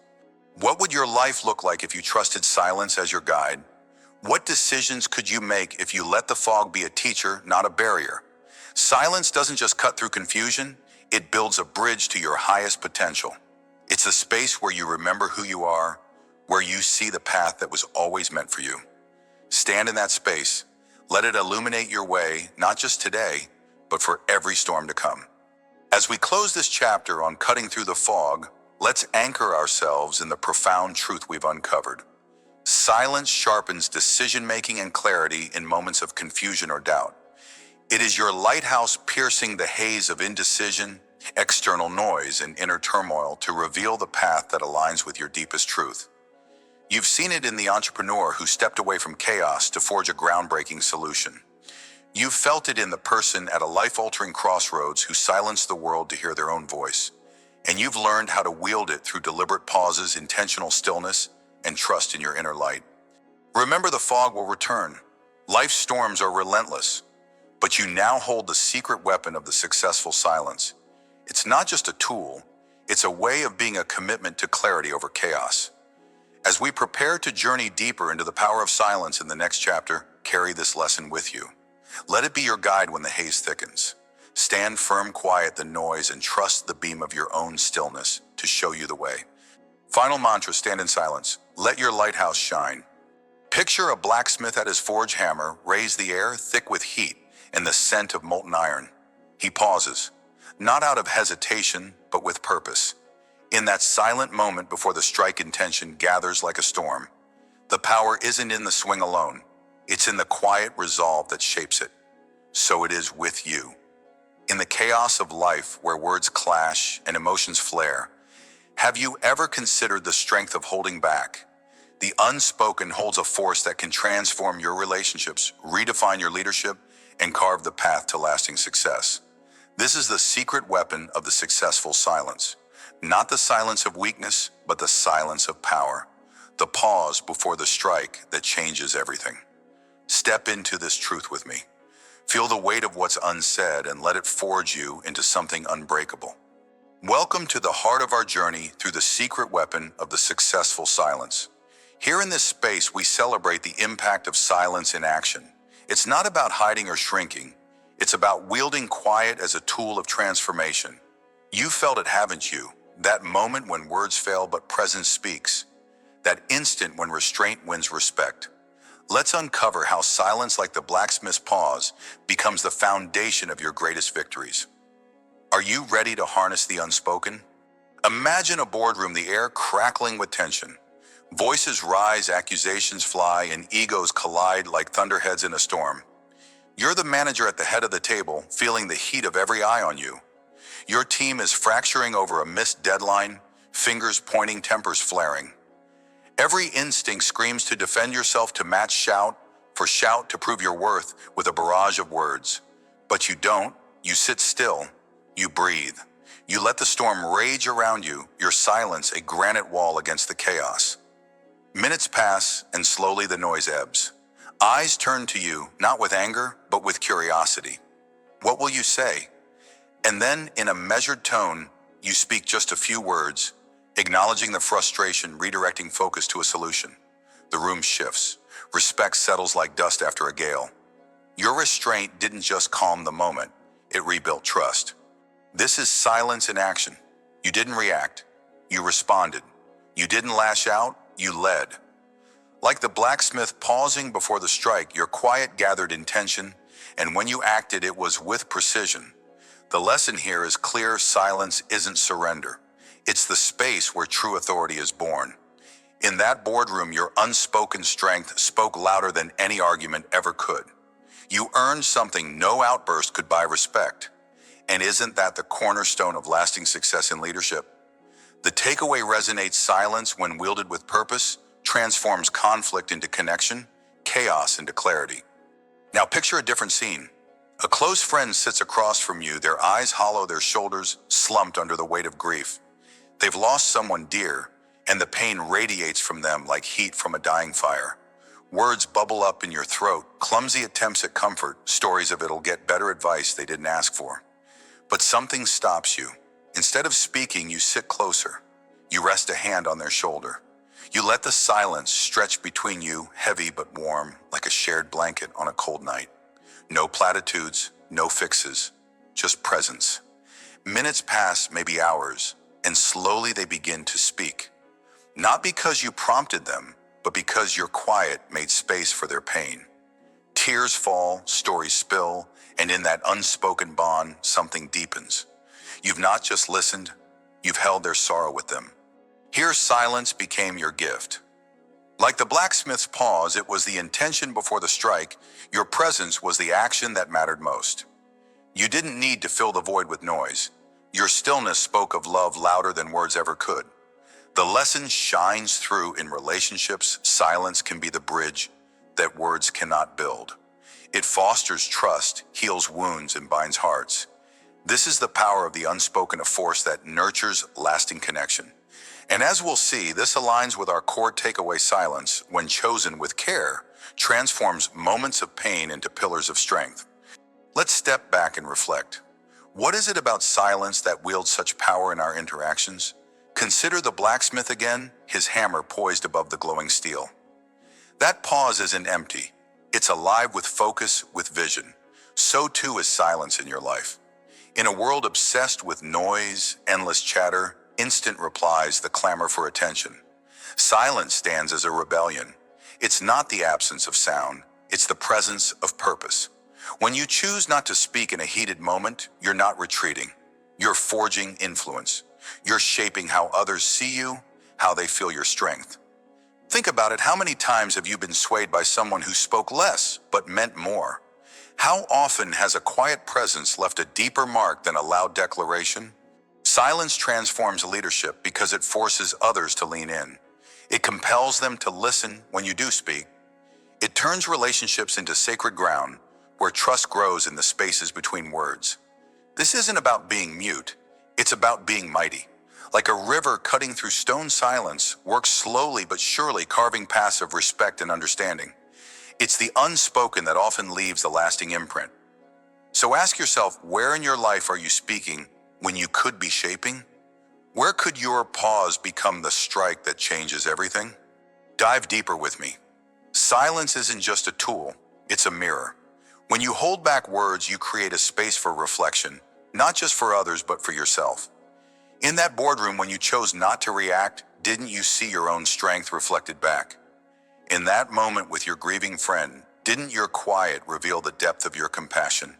What would your life look like if you trusted silence as your guide? What decisions could you make if you let the fog be a teacher, not a barrier? Silence doesn't just cut through confusion, it builds a bridge to your highest potential. It's a space where you remember who you are, where you see the path that was always meant for you. Stand in that space. Let it illuminate your way, not just today, but for every storm to come. As we close this chapter on cutting through the fog, let's anchor ourselves in the profound truth we've uncovered. Silence sharpens decision-making and clarity in moments of confusion or doubt. It is your lighthouse piercing the haze of indecision, external noise, and inner turmoil to reveal the path that aligns with your deepest truth. You've seen it in the entrepreneur who stepped away from chaos to forge a groundbreaking solution. You've felt it in the person at a life-altering crossroads who silenced the world to hear their own voice. And you've learned how to wield it through deliberate pauses, intentional stillness, and trust in your inner light. Remember, the fog will return. Life's storms are relentless. But you now hold the secret weapon of the successful silence. It's not just a tool, it's a way of being a commitment to clarity over chaos. As we prepare to journey deeper into the power of silence in the next chapter, carry this lesson with you. Let it be your guide when the haze thickens. Stand firm, quiet the noise, and trust the beam of your own stillness to show you the way. Final mantra, stand in silence. Let your lighthouse shine. Picture a blacksmith at his forge hammer, raise the air thick with heat and the scent of molten iron. He pauses, not out of hesitation, but with purpose. In that silent moment before the strike intention gathers like a storm, the power isn't in the swing alone. It's in the quiet resolve that shapes it. So it is with you. In the chaos of life where words clash and emotions flare, have you ever considered the strength of holding back? The unspoken holds a force that can transform your relationships, redefine your leadership, and carve the path to lasting success. This is the secret weapon of the successful silence. Not the silence of weakness, but the silence of power. The pause before the strike that changes everything. Step into this truth with me. Feel the weight of what's unsaid and let it forge you into something unbreakable. Welcome to the heart of our journey through the secret weapon of the successful silence. Here in this space, we celebrate the impact of silence in action. It's not about hiding or shrinking. It's about wielding quiet as a tool of transformation. You've felt it, haven't you? That moment when words fail but presence speaks. That instant when restraint wins respect. Let's uncover how silence, like the blacksmith's pause, becomes the foundation of your greatest victories. Are you ready to harness the unspoken? Imagine a boardroom, the air crackling with tension. Voices rise, accusations fly, and egos collide like thunderheads in a storm. You're the manager at the head of the table, feeling the heat of every eye on you. Your team is fracturing over a missed deadline, fingers pointing, tempers flaring. Every instinct screams to defend yourself, to match shout for shout, to prove your worth with a barrage of words. But you don't. You sit still. You breathe. You let the storm rage around you, your silence a granite wall against the chaos. Minutes pass, and slowly the noise ebbs. Eyes turn to you, not with anger, but with curiosity. What will you say? And then, in a measured tone, you speak just a few words, acknowledging the frustration, redirecting focus to a solution. The room shifts. Respect settles like dust after a gale. Your restraint didn't just calm the moment, it rebuilt trust. This is silence in action. You didn't react. You responded. You didn't lash out. You led. Like the blacksmith pausing before the strike, your quiet gathered intention, and when you acted, it was with precision. The lesson here is clear: silence isn't surrender. It's the space where true authority is born. In that boardroom, your unspoken strength spoke louder than any argument ever could. You earned something no outburst could buy: respect. And isn't that the cornerstone of lasting success in leadership? The takeaway resonates: silence, when wielded with purpose, transforms conflict into connection, chaos into clarity. Now picture a different scene. A close friend sits across from you, their eyes hollow, their shoulders slumped under the weight of grief. They've lost someone dear, and the pain radiates from them like heat from a dying fire. Words bubble up in your throat, clumsy attempts at comfort, stories of it'll get better, advice they didn't ask for. But something stops you. Instead of speaking, you sit closer. You rest a hand on their shoulder. You let the silence stretch between you, heavy but warm, like a shared blanket on a cold night. No platitudes, no fixes, just presence. Minutes pass, maybe hours, and slowly they begin to speak. Not because you prompted them, but because your quiet made space for their pain. Tears fall, stories spill, and in that unspoken bond, something deepens. You've not just listened, you've held their sorrow with them. Here, silence became your gift. Like the blacksmith's pause, it was the intention before the strike. Your presence was the action that mattered most. You didn't need to fill the void with noise. Your stillness spoke of love louder than words ever could. The lesson shines through in relationships. Silence can be the bridge that words cannot build. It fosters trust, heals wounds, and binds hearts. This is the power of the unspoken, a force that nurtures lasting connection. And as we'll see, this aligns with our core takeaway: silence, when chosen with care, transforms moments of pain into pillars of strength. Let's step back and reflect. What is it about silence that wields such power in our interactions? Consider the blacksmith again, his hammer poised above the glowing steel. That pause isn't empty. It's alive with focus, with vision. So too is silence in your life. In a world obsessed with noise, endless chatter, instant replies, the clamor for attention, silence stands as a rebellion. It's not the absence of sound, it's the presence of purpose. When you choose not to speak in a heated moment, you're not retreating. You're forging influence. You're shaping how others see you, how they feel your strength. Think about it. How many times have you been swayed by someone who spoke less but meant more? How often has a quiet presence left a deeper mark than a loud declaration? Silence transforms leadership because it forces others to lean in. It compels them to listen when you do speak. It turns relationships into sacred ground where trust grows in the spaces between words. This isn't about being mute, it's about being mighty. Like a river cutting through stone, silence works slowly but surely, carving paths of respect and understanding. It's the unspoken that often leaves a lasting imprint. So ask yourself, where in your life are you speaking when you could be shaping? Where could your pause become the strike that changes everything? Dive deeper with me. Silence isn't just a tool, it's a mirror. When you hold back words, you create a space for reflection, not just for others, but for yourself. In that boardroom, when you chose not to react, didn't you see your own strength reflected back? In that moment with your grieving friend, didn't your quiet reveal the depth of your compassion?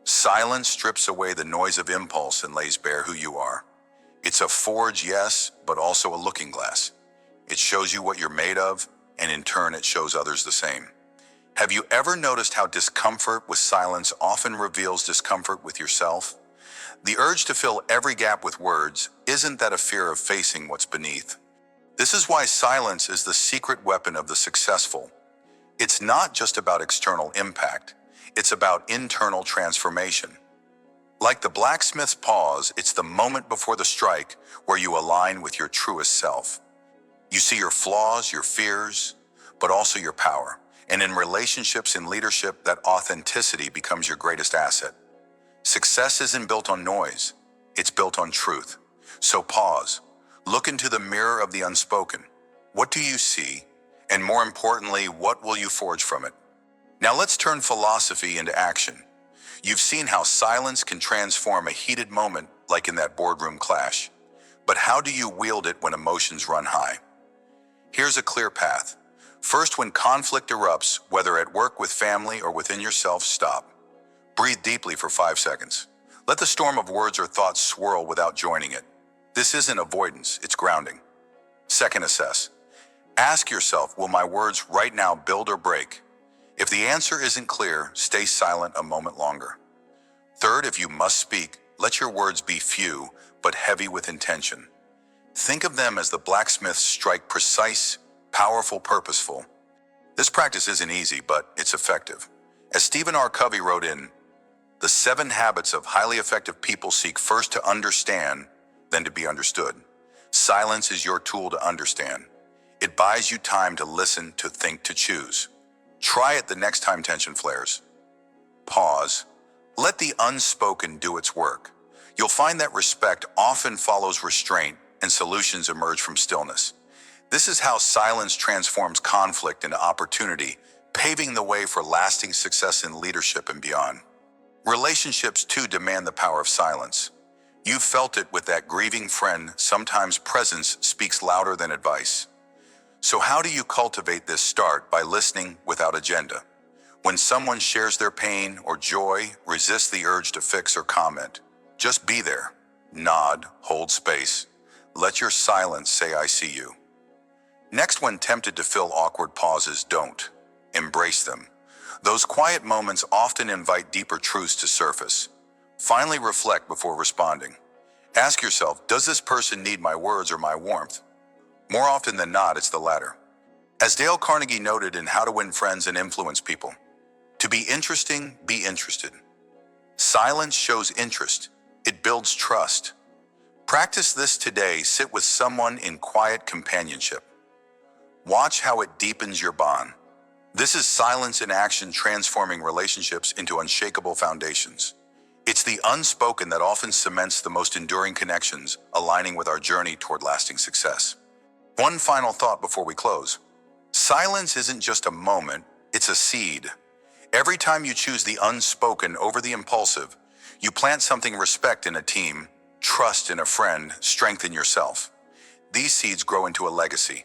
Silence strips away the noise of impulse and lays bare who you are. It's a forge, yes, but also a looking glass. It shows you what you're made of, and in turn it shows others the same. Have you ever noticed how discomfort with silence often reveals discomfort with yourself? The urge to fill every gap with words isn't that a fear of facing what's beneath. This is why silence is the secret weapon of the successful. It's not just about external impact, it's about internal transformation. Like the blacksmith's pause, it's the moment before the strike where you align with your truest self. You see your flaws, your fears, but also your power. And in relationships and leadership, that authenticity becomes your greatest asset. Success isn't built on noise, it's built on truth. So pause, look into the mirror of the unspoken. What do you see? And more importantly, what will you forge from it? Now let's turn philosophy into action. You've seen how silence can transform a heated moment like in that boardroom clash. But how do you wield it when emotions run high? Here's a clear path. First, when conflict erupts, whether at work, with family, or within yourself, stop. Breathe deeply for 5 seconds. Let the storm of words or thoughts swirl without joining it. This isn't avoidance, it's grounding. Second, assess. Ask yourself, will my words right now build or break? If the answer isn't clear, stay silent a moment longer. Third, if you must speak, let your words be few, but heavy with intention. Think of them as the blacksmith's strike, precise, powerful, purposeful. This practice isn't easy, but it's effective. As Stephen R. Covey wrote in The 7 Habits of Highly Effective People, seek first to understand, then to be understood. Silence is your tool to understand. It buys you time to listen, to think, to choose. Try it the next time tension flares. Pause. Let the unspoken do its work. You'll find that respect often follows restraint and solutions emerge from stillness. This is how silence transforms conflict into opportunity, paving the way for lasting success in leadership and beyond. Relationships too demand the power of silence. You've felt it with that grieving friend. Sometimes presence speaks louder than advice. So how do you cultivate this? Start by listening without agenda. When someone shares their pain or joy, resist the urge to fix or comment. Just be there. Nod, hold space. Let your silence say, I see you. Next, when tempted to fill awkward pauses, don't. Embrace them. Those quiet moments often invite deeper truths to surface. Finally, reflect before responding. Ask yourself, does this person need my words or my warmth? More often than not, it's the latter. As Dale Carnegie noted in How to Win Friends and Influence People, to be interesting, be interested. Silence shows interest. It builds trust. Practice this today. Sit with someone in quiet companionship. Watch how it deepens your bond. This is silence in action, transforming relationships into unshakable foundations. It's the unspoken that often cements the most enduring connections, aligning with our journey toward lasting success. One final thought before we close. Silence isn't just a moment, it's a seed. Every time you choose the unspoken over the impulsive, you plant something: respect in a team, trust in a friend, strength in yourself. These seeds grow into a legacy.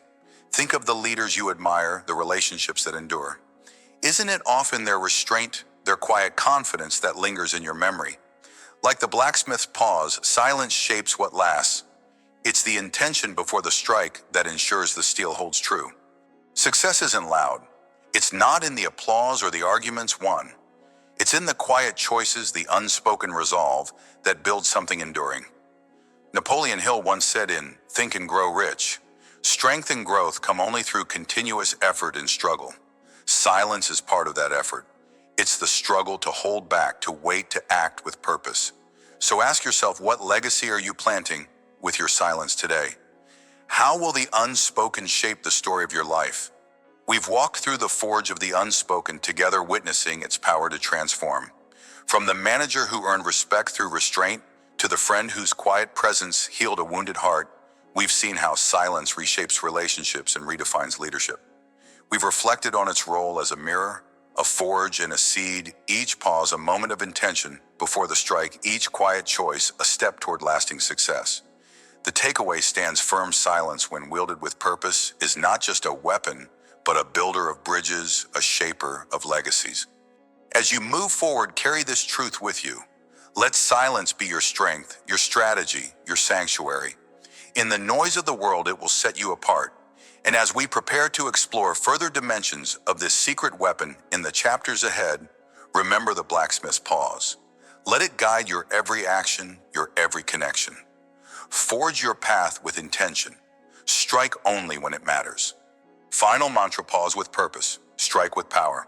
Think of the leaders you admire, the relationships that endure. Isn't it often their restraint, their quiet confidence that lingers in your memory? Like the blacksmith's pause, silence shapes what lasts. It's the intention before the strike that ensures the steel holds true. Success isn't loud. It's not in the applause or the arguments won. It's in the quiet choices, the unspoken resolve that builds something enduring. Napoleon Hill once said in Think and Grow Rich, strength and growth come only through continuous effort and struggle. Silence is part of that effort. It's the struggle to hold back, to wait, to act with purpose. So ask yourself, what legacy are you planting with your silence today? How will the unspoken shape the story of your life? We've walked through the forge of the unspoken together, witnessing its power to transform. From the manager who earned respect through restraint to the friend whose quiet presence healed a wounded heart, we've seen how silence reshapes relationships and redefines leadership. We've reflected on its role as a mirror, a forge, and a seed, each pause a moment of intention before the strike, each quiet choice a step toward lasting success. The takeaway stands firm. Silence, when wielded with purpose, is not just a weapon, but a builder of bridges, a shaper of legacies. As you move forward, carry this truth with you. Let silence be your strength, your strategy, your sanctuary. In the noise of the world, it will set you apart. And as we prepare to explore further dimensions of this secret weapon in the chapters ahead, remember the blacksmith's pause. Let it guide your every action, your every connection. Forge your path with intention. Strike only when it matters. Final mantra: pause with purpose, strike with power.